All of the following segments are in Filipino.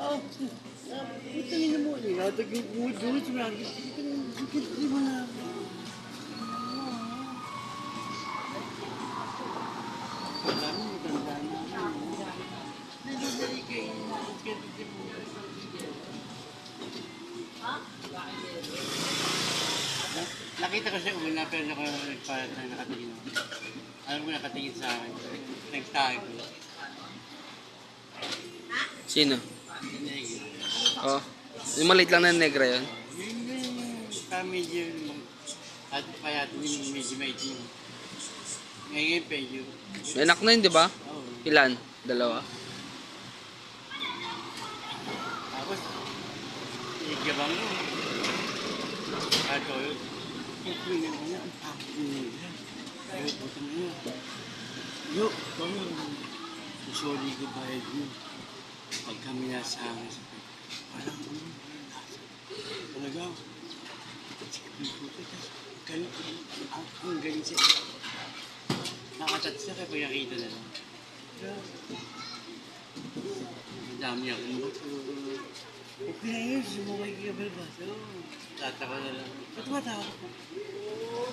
Oh, ito nyo mo. Nagagulot mo lang. Hindi mo na. Alam mo, maganda na. Nalilay kayo. Nakita ko siya una pero nakatingin ako. Alam mo nakatingin sa akin. Nagtago. Sino? Negro. Oh. Yung maliit lang na negra yun. Yung medyo at payat medyo maitim. Ngayon medyo. May anak na yun, di ba? Oo. Ilan? Dalawa? Tapos, igabang mo. Ato yun. Ito yung ano. Ayaw po ito na yun. Yo, kami. Sorry ko bayad mo. Pag kami nasa amin sa parang ano. Talaga. Ang galing siya. Nakatat siya kaya pag nakita na lang. Ang dami akong bato. Okay na yun, sumukay ka ba bato? Tataka na lang. Ba't mataka ko?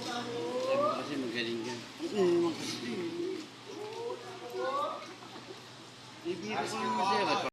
Sabi ko kasi magaling ka. Ano naman kasi? Ibigay ko naman siya.